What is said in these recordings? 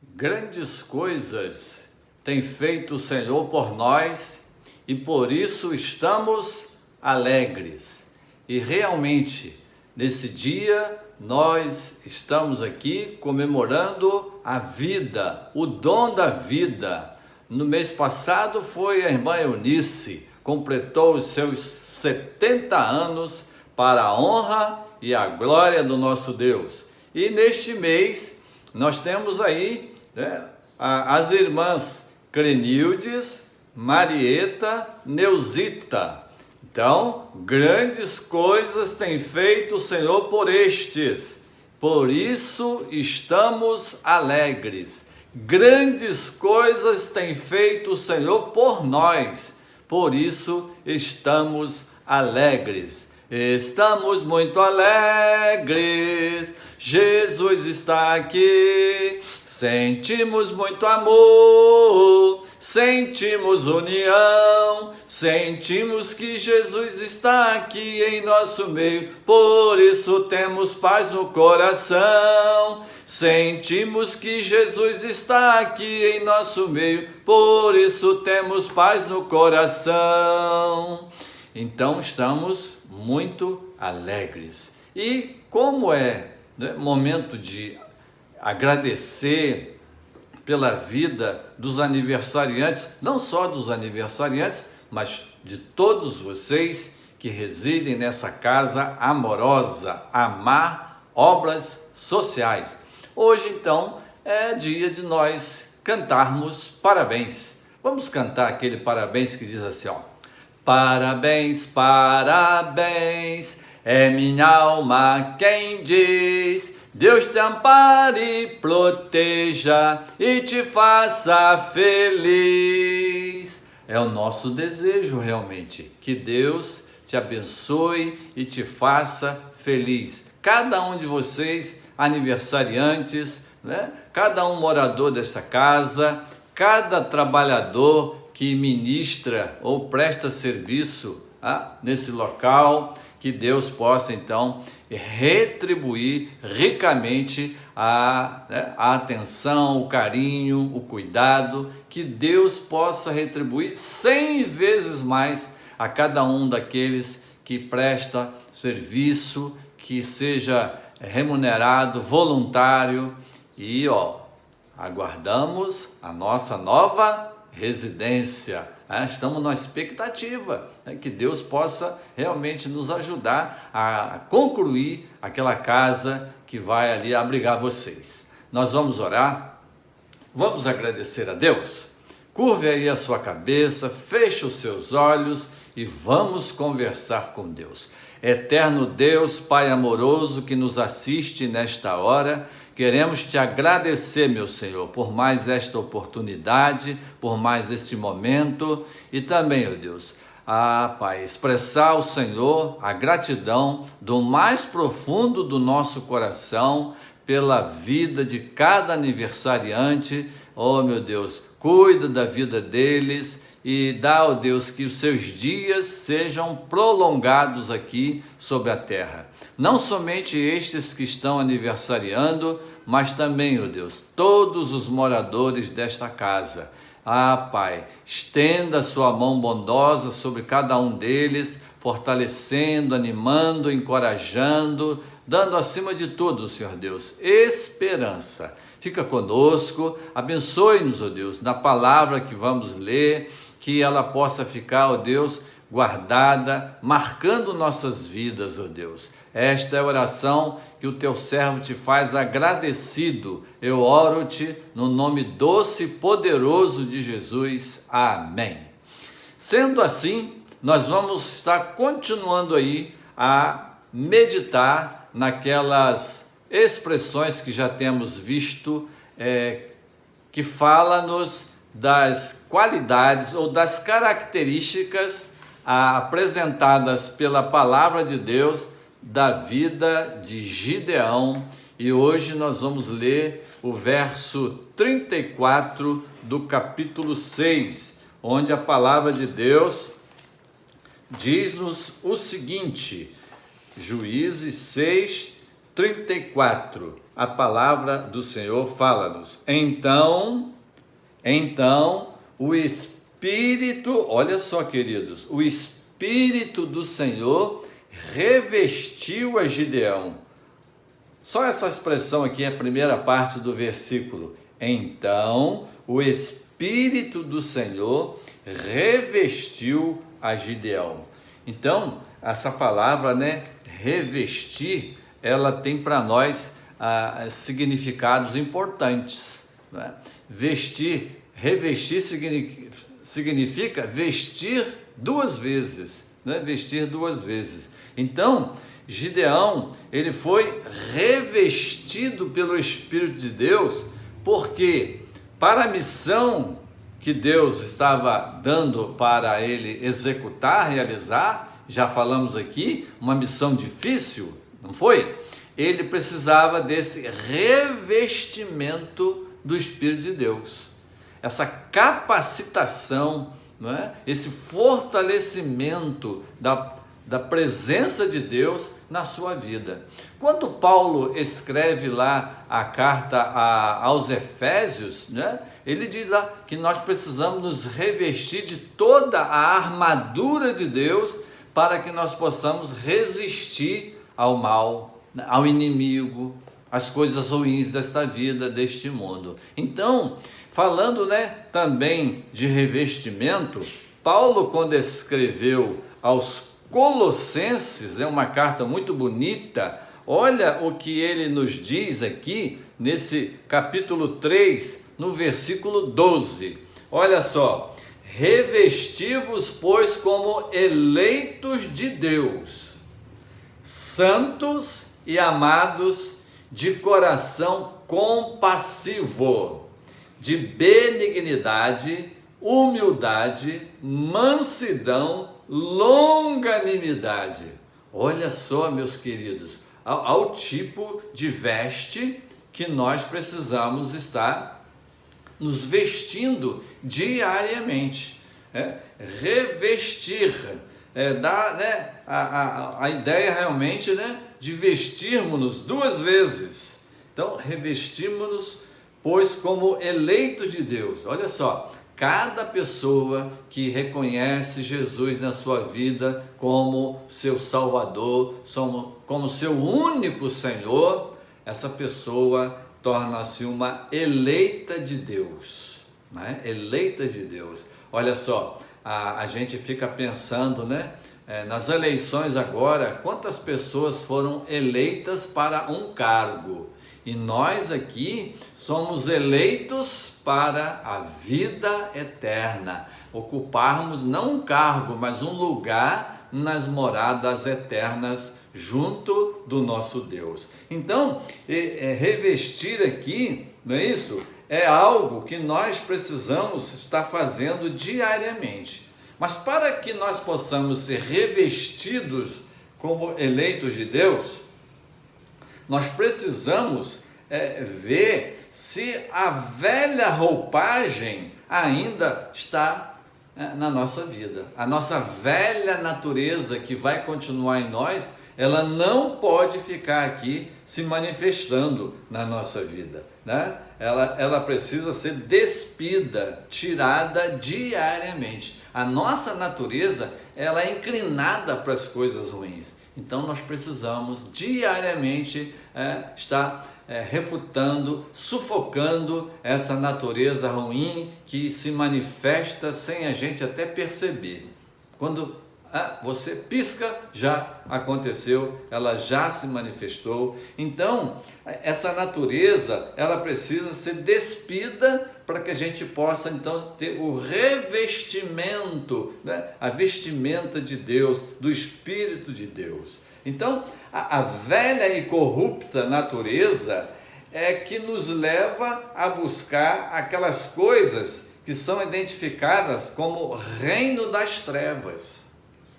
Grandes coisas tem feito o Senhor por nós e por isso estamos alegres. E realmente, nesse dia, nós estamos aqui comemorando a vida, o dom da vida. No mês passado foi a irmã Eunice, completou os seus 70 anos para a honra e a glória do nosso Deus. E neste mês, nós temos aí as irmãs Crenildes, Marieta, Neusita. Então, grandes coisas tem feito o Senhor por estes, por isso estamos alegres. Grandes coisas tem feito o Senhor por nós, por isso estamos alegres. Estamos muito alegres, Jesus está aqui, sentimos muito amor, sentimos união, sentimos que Jesus está aqui em nosso meio, por isso temos paz no coração. Sentimos que Jesus está aqui em nosso meio, por isso temos paz no coração. Então estamos muito alegres. E como é momento de agradecer pela vida dos aniversariantes, não só dos aniversariantes, mas de todos vocês que residem nessa casa amorosa, Amar Obras Sociais. Hoje, então, é dia de nós cantarmos parabéns. Vamos cantar aquele parabéns que diz assim, ó. Parabéns, parabéns, é minha alma quem diz, Deus te ampare e proteja e te faça feliz. É o nosso desejo realmente, que Deus te abençoe e te faça feliz. Cada um de vocês, aniversariantes, cada um morador desta casa, cada trabalhador que ministra ou presta serviço nesse local, que Deus possa então retribuir ricamente a atenção, o carinho, o cuidado, que Deus possa retribuir 100 vezes mais a cada um daqueles que presta serviço, que seja remunerado, voluntário. E aguardamos a nossa nova residência. Estamos na expectativa que Deus possa realmente nos ajudar a concluir aquela casa que vai ali abrigar vocês. Nós vamos orar, vamos agradecer a Deus. Curve aí a sua cabeça, feche os seus olhos e vamos conversar com Deus. Eterno Deus, Pai amoroso que nos assiste nesta hora, queremos te agradecer, meu Senhor, por mais esta oportunidade, por mais este momento e também, ó Deus, Pai, expressar ao Senhor a gratidão do mais profundo do nosso coração pela vida de cada aniversariante. Oh, meu Deus, cuida da vida deles e dá, ó Deus, que os seus dias sejam prolongados aqui sobre a terra. Não somente estes que estão aniversariando, mas também, ó Deus, todos os moradores desta casa. Pai, estenda a sua mão bondosa sobre cada um deles, fortalecendo, animando, encorajando, dando acima de tudo, Senhor Deus, esperança. Fica conosco, abençoe-nos, ó Deus, na palavra que vamos ler, que ela possa ficar, ó Deus, guardada, marcando nossas vidas, ó Deus. Esta é a oração que o teu servo te faz agradecido. Eu oro-te no nome doce e poderoso de Jesus. Amém. Sendo assim, nós vamos estar continuando aí a meditar naquelas expressões que já temos visto, que fala-nos das qualidades ou das características apresentadas pela palavra de Deus da vida de Gideão. E hoje nós vamos ler o verso 34 do capítulo 6, onde a palavra de Deus diz-nos o seguinte, Juízes 6, 34. a palavra do Senhor fala-nos. Então, o Espírito, olha só, queridos, o Espírito do Senhor revestiu a Gideão. Só essa expressão aqui é a primeira parte do versículo. Então, o Espírito do Senhor revestiu a Gideão. Então, essa palavra, né, revestir, ela tem para nós significados importantes. Né? Revestir significa vestir duas vezes, né? Vestir duas vezes. Então, Gideão, ele foi revestido pelo Espírito de Deus, porque para a missão que Deus estava dando para ele executar, realizar, já falamos aqui, uma missão difícil, não foi? Ele precisava desse revestimento do Espírito de Deus, essa capacitação, não é? Esse fortalecimento da presença de Deus na sua vida. Quando Paulo escreve lá a carta aos Efésios, né, ele diz lá que nós precisamos nos revestir de toda a armadura de Deus para que nós possamos resistir ao mal, ao inimigo, às coisas ruins desta vida, deste mundo. Então, falando, né, também de revestimento, Paulo, quando escreveu aos Colossenses, é uma carta muito bonita, olha o que ele nos diz aqui, nesse capítulo 3, no versículo 12. Olha só: revesti-vos, pois, como eleitos de Deus, santos e amados, de coração compassivo, de benignidade, humildade, mansidão, longanimidade. Olha só, meus queridos, ao tipo de veste que nós precisamos estar nos vestindo diariamente. Revestir, dá, né, a ideia realmente, né, de vestirmos-nos duas vezes. Então, revestimos-nos, pois, como eleitos de Deus. Olha só, cada pessoa que reconhece Jesus na sua vida como seu Salvador, como seu único Senhor, essa pessoa torna-se uma eleita de Deus, né? Eleita de Deus. Olha só, a gente fica pensando, né? Nas eleições agora, quantas pessoas foram eleitas para um cargo? E nós aqui somos eleitos para a vida eterna, ocuparmos não um cargo, mas um lugar nas moradas eternas junto do nosso Deus. Então, revestir aqui, não é isso? É algo que nós precisamos estar fazendo diariamente. Mas para que nós possamos ser revestidos como eleitos de Deus, nós precisamos ver se a velha roupagem ainda está na nossa vida. A nossa velha natureza que vai continuar em nós, ela não pode ficar aqui se manifestando na nossa vida, né? Ela precisa ser despida, tirada diariamente. A nossa natureza, ela é inclinada para as coisas ruins. Então nós precisamos diariamente estar refutando, sufocando essa natureza ruim que se manifesta sem a gente até perceber. Quando você pisca, já aconteceu, ela já se manifestou. Então, essa natureza, ela precisa ser despida para que a gente possa, então, ter o revestimento, né? A vestimenta de Deus, do Espírito de Deus. Então, a velha e corrupta natureza é que nos leva a buscar aquelas coisas que são identificadas como reino das trevas.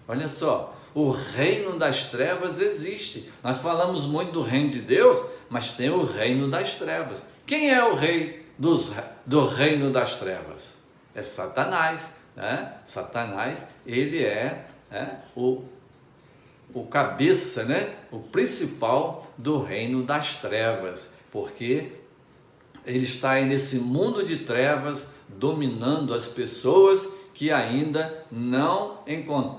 Olha só, o reino das trevas existe. Nós falamos muito do reino de Deus, mas tem o reino das trevas. Quem é o rei do reino das trevas? É Satanás, né? Satanás, ele é o cabeça, né? O principal do reino das trevas. porque ele está aí nesse mundo de trevas, dominando as pessoas que ainda não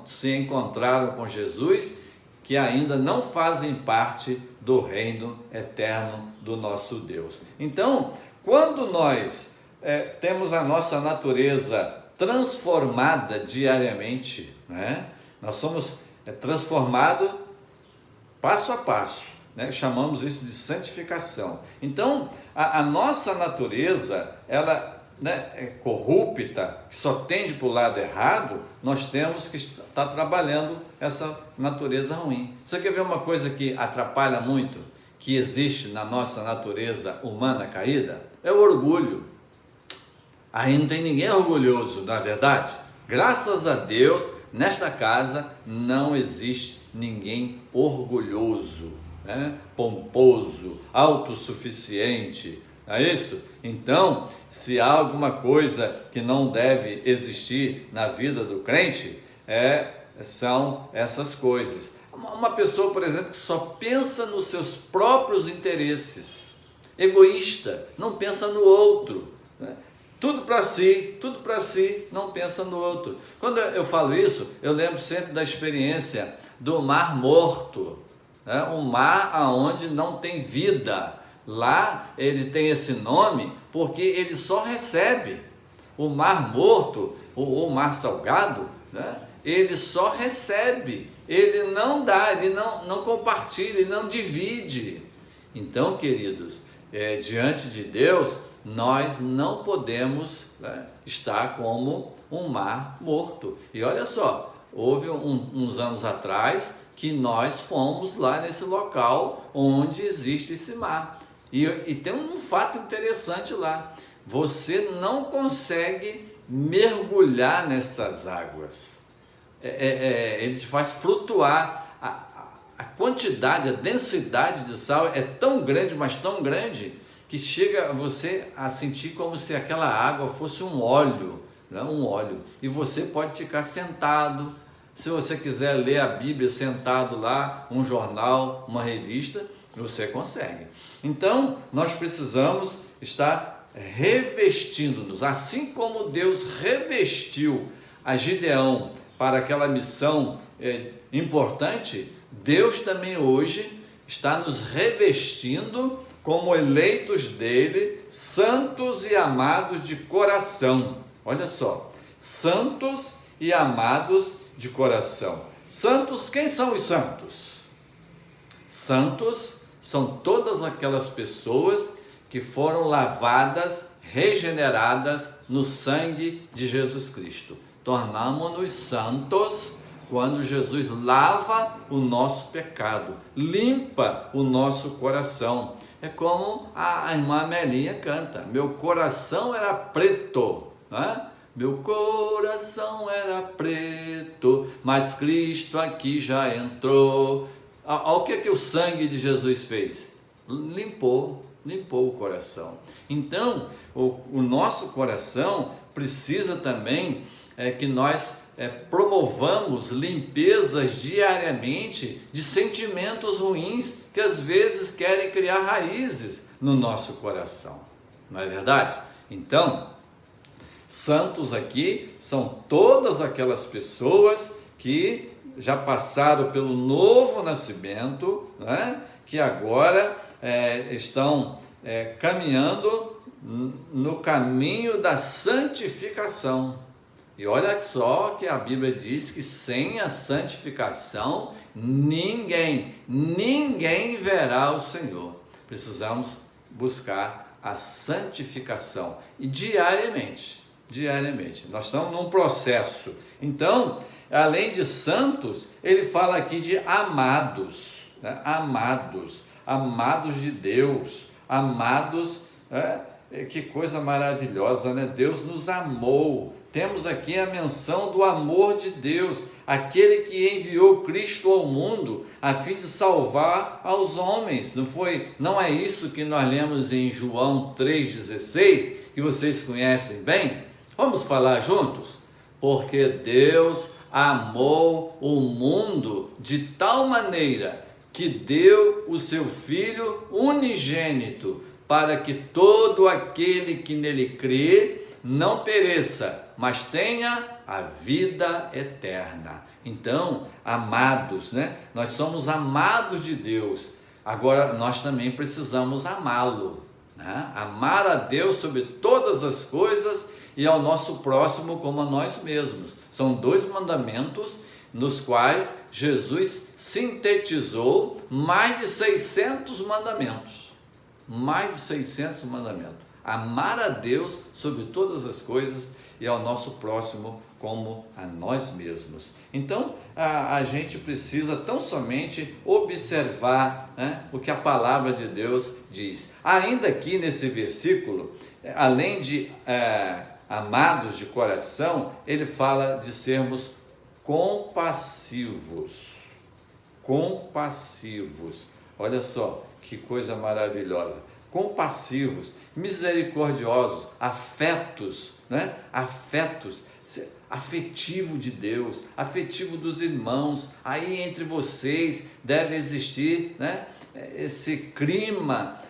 se encontraram com Jesus, que ainda não fazem parte do reino eterno do nosso Deus. Então, quando nós temos a nossa natureza transformada diariamente, né? Nós somos transformados passo a passo, né? Chamamos isso de santificação. Então, a nossa natureza, ela, né, é corrupta, que só tende para o lado errado, nós temos que estar trabalhando essa natureza ruim. Você quer ver uma coisa que atrapalha muito, que existe na nossa natureza humana caída? É o orgulho. Aí não tem ninguém orgulhoso, na verdade. Graças a Deus, nesta casa não existe ninguém orgulhoso, né? Pomposo, autossuficiente, não é isso? Então, se há alguma coisa que não deve existir na vida do crente, são essas coisas. Uma pessoa, por exemplo, que só pensa nos seus próprios interesses, egoísta, não pensa no outro, né? Tudo para si, não pensa no outro. Quando eu falo isso, eu lembro sempre da experiência do Mar Morto, né? Um mar onde não tem vida. Lá ele tem esse nome porque ele só recebe. O Mar Morto, ou Mar Salgado, né? Ele só recebe, ele não dá, ele não compartilha, ele não divide. Então, queridos, diante de Deus, nós não podemos, né, estar como um mar morto. E olha só, houve uns anos atrás que nós fomos lá nesse local onde existe esse mar. E tem um fato interessante lá: você não consegue mergulhar nestas águas. Ele te faz flutuar. A quantidade, a densidade de sal é tão grande, mas tão grande, que chega você a sentir como se aquela água fosse um óleo, né? Um óleo. E você pode ficar sentado, se você quiser ler a Bíblia sentado lá, um jornal, uma revista, você consegue. Então, nós precisamos estar revestindo-nos, assim como Deus revestiu a Gideão para aquela missão importante. Deus também hoje está nos revestindo como eleitos dele, santos e amados de coração. Olha só, santos e amados de coração. Santos, quem são os santos? Santos são todas aquelas pessoas que foram lavadas, regeneradas no sangue de Jesus Cristo. Tornamo-nos santos quando Jesus lava o nosso pecado, limpa o nosso coração. É como a irmã Melinha canta: meu coração era preto, né? Meu coração era preto, mas Cristo aqui já entrou. Olha o que o sangue de Jesus fez: limpou o coração. Então, o nosso coração precisa também que nós promovamos limpezas diariamente de sentimentos ruins que às vezes querem criar raízes no nosso coração, não é verdade? Então, santos aqui são todas aquelas pessoas que já passaram pelo novo nascimento, né? Que agora estão caminhando no caminho da santificação. E olha só que a Bíblia diz que sem a santificação ninguém verá o Senhor. Precisamos buscar a santificação e diariamente. Nós estamos num processo. Então, além de santos, ele fala aqui de amados, né? Amados de Deus, amados, que coisa maravilhosa, né? Deus nos amou. Temos aqui a menção do amor de Deus, aquele que enviou Cristo ao mundo a fim de salvar aos homens. Não é isso que nós lemos em João 3,16, que vocês conhecem bem? Vamos falar juntos? Porque Deus amou o mundo de tal maneira que deu o seu Filho unigênito, para que todo aquele que nele crê não pereça, mas tenha a vida eterna. Então, amados, né? Nós somos amados de Deus. Agora, nós também precisamos amá-lo, né? Amar a Deus sobre todas as coisas e ao nosso próximo como a nós mesmos. São dois mandamentos nos quais Jesus sintetizou mais de 600 mandamentos. Mais de 600 mandamentos. Amar a Deus sobre todas as coisas e ao nosso próximo como a nós mesmos. Então, a gente precisa tão somente observar, né, o que a palavra de Deus diz. Ainda aqui nesse versículo, além de amados de coração, ele fala de sermos compassivos. Compassivos. Olha só que coisa maravilhosa. Compassivos, misericordiosos, afetos, né? Afetos, afetivo de Deus, afetivo dos irmãos. Aí entre vocês deve existir, né, esse clima,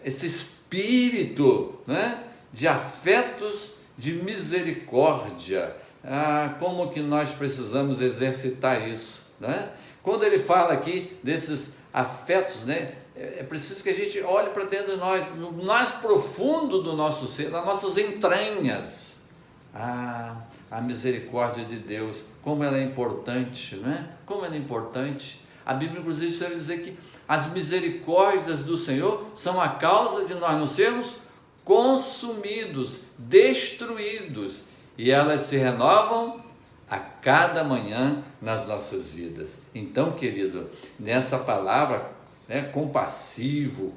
esse espírito, né, de afetos, de misericórdia. Como que nós precisamos exercitar isso, né? Quando ele fala aqui desses afetos, né, é preciso que a gente olhe para dentro de nós, no mais profundo do nosso ser, nas nossas entranhas. A misericórdia de Deus, como ela é importante, né? Como ela é importante. A Bíblia, inclusive, vai dizer que as misericórdias do Senhor são a causa de nós não sermos consumidos, destruídos, e elas se renovam a cada manhã nas nossas vidas. Então, querido, nessa palavra, né, compassivo,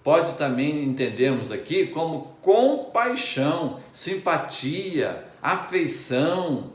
pode também entendermos aqui como compaixão, simpatia, afeição,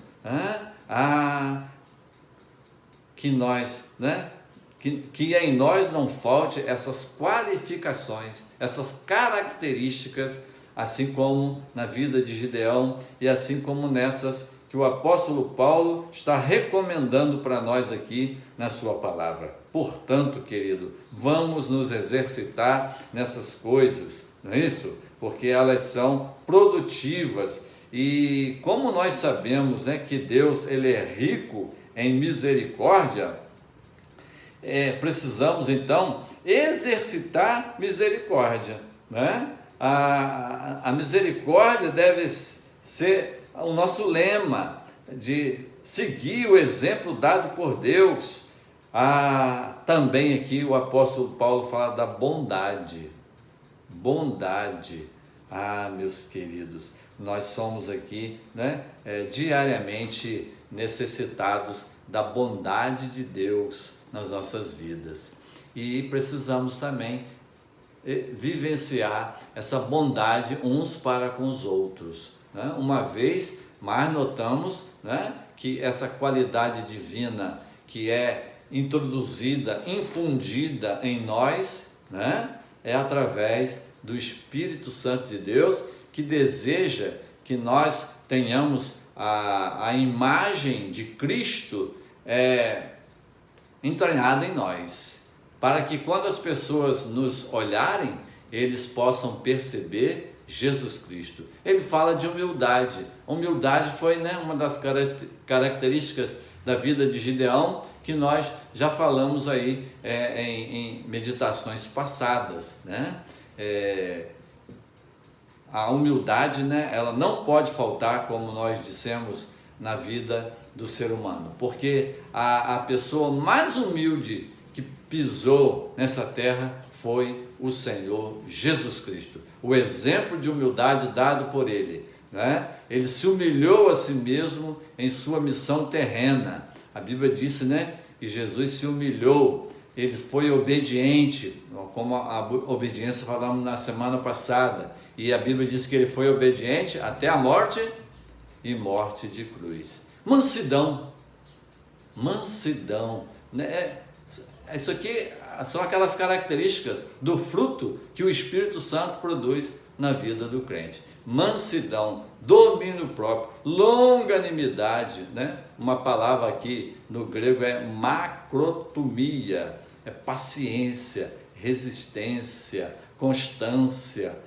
que nós, né, que em nós não falte essas qualificações, essas características, assim como na vida de Gideão e assim como nessas que o apóstolo Paulo está recomendando para nós aqui na sua palavra. Portanto, querido, vamos nos exercitar nessas coisas, não é isso? Porque elas são produtivas e como nós sabemos, né, que Deus ele é rico em misericórdia, precisamos então exercitar misericórdia, né? A misericórdia deve ser o nosso lema, de seguir o exemplo dado por Deus. Também aqui o apóstolo Paulo fala da bondade. Bondade. Meus queridos, nós somos aqui, né, diariamente necessitados da bondade de Deus nas nossas vidas. E precisamos também vivenciar essa bondade uns para com os outros, né? Uma vez mais notamos, né, que essa qualidade divina que é introduzida, infundida em nós, né, é através do Espírito Santo de Deus, que deseja que nós tenhamos a imagem de Cristo entranhada em nós, para que quando as pessoas nos olharem, eles possam perceber Jesus Cristo. Ele fala de humildade. Humildade foi, né, uma das características da vida de Gideão, que nós já falamos aí em meditações passadas, né? A humildade, né, ela não pode faltar, como nós dissemos, na vida do ser humano, porque a pessoa mais humilde que pisou nessa terra foi o Senhor Jesus Cristo. O exemplo de humildade dado por ele, né? Ele se humilhou a si mesmo em sua missão terrena. A Bíblia disse, né, que Jesus se humilhou, ele foi obediente, como a obediência falamos na semana passada, e a Bíblia diz que ele foi obediente até a morte e morte de cruz. Mansidão, né? Isso aqui são aquelas características do fruto que o Espírito Santo produz na vida do crente. Mansidão, domínio próprio, longanimidade, né? Uma palavra aqui no grego é macrotumia, é paciência, resistência, constância.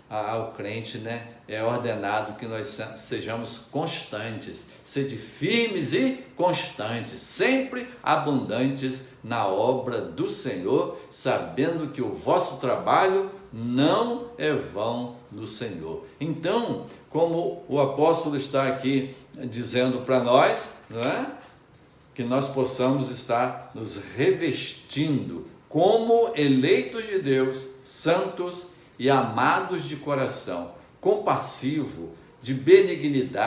Ao crente, né, é ordenado que nós sejamos constantes, sede firmes e constantes, sempre abundantes na obra do Senhor, sabendo que o vosso trabalho não é vão no Senhor. Então, como o apóstolo está aqui dizendo para nós, não é? Que nós possamos estar nos revestindo como eleitos de Deus, santos e amados de coração, compassivo, de benignidade,